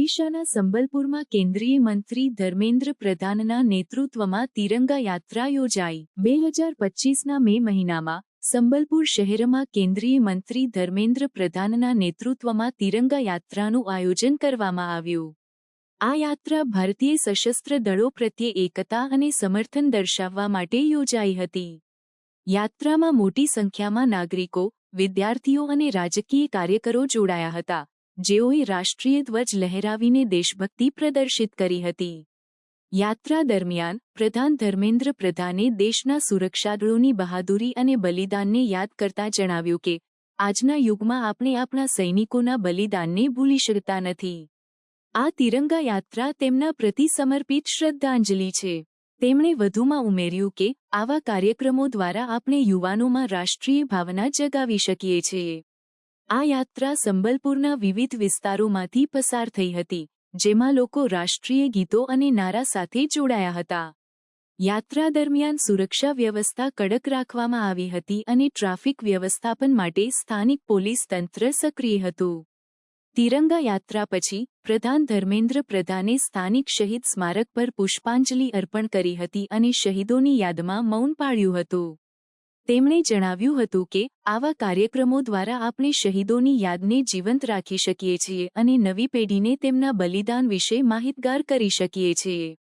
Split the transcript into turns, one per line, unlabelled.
ઓડિશાના સંબલપુરમાં કેન્દ્રીય મંત્રી ધર્મેન્દ્ર પ્રધાનના નેતૃત્વમાં તિરંગા યાત્રા યોજાઈ। 2025ના મે મહિનામાં સંબલપુર શહેરમાં કેન્દ્રીય મંત્રી ધર્મેન્દ્ર પ્રધાનના નેતૃત્વમાં તિરંગા યાત્રાનું આયોજન કરવામાં આવ્યું। આ યાત્રા ભારતીય સશસ્ત્ર દળો પ્રત્યે એકતા અને સમર્થન દર્શાવવા માટે યોજાઈ હતી। યાત્રામાં મોટી સંખ્યામાં નાગરિકો, વિદ્યાર્થીઓ અને રાજકીય કાર્યકરો જોડાયા હતા, જેઓએ રાષ્ટ્રીય ધ્વજ લહેરાવીને દેશભક્તિ પ્રદર્શિત કરી હતી। યાત્રા દરમિયાન પ્રધાન ધર્મેન્દ્ર પ્રધાને દેશના સુરક્ષાદળોની બહાદુરી અને બલિદાનને યાદ કરતા જણાવ્યું કે આજના યુગમાં આપણે આપણા સૈનિકોના બલિદાનને ભૂલી શકતા નથી। આ તિરંગા યાત્રા તેમના પ્રતિ સમર્પિત શ્રદ્ધાંજલિ છે। તેમણે વધુમાં ઉમેર્યું કે આવા કાર્યક્રમો દ્વારા આપણે યુવાનોમાં રાષ્ટ્રીય ભાવના જગાવી શકીએ છીએ। આ યાત્રા સંબલપુરના વિવિધ વિસ્તારોમાંથી પસાર થઈ હતી, જેમાં લોકો રાષ્ટ્રીય ગીતો અને નારા સાથે જોડાયા હતા। યાત્રા દરમિયાન સુરક્ષા વ્યવસ્થા કડક રાખવામાં આવી હતી અને ટ્રાફિક વ્યવસ્થાપન માટે સ્થાનિક પોલીસ તંત્ર સક્રિય હતું। તિરંગા યાત્રા પછી પ્રધાન ધર્મેન્દ્ર પ્રધાને સ્થાનિક શહીદ સ્મારક પર પુષ્પાંજલિ અર્પણ કરી હતી અને શહીદોની યાદમાં મૌન પાળ્યું હતું। તેમણે જણાવ્યું હતું કે આવા કાર્યક્રમો દ્વારા આપણે શહીદોની યાદને જીવંત રાખી શકીએ છીએ અને નવી પેઢીને તેમના બલિદાન વિશે માહિતગાર કરી શકીએ છીએ।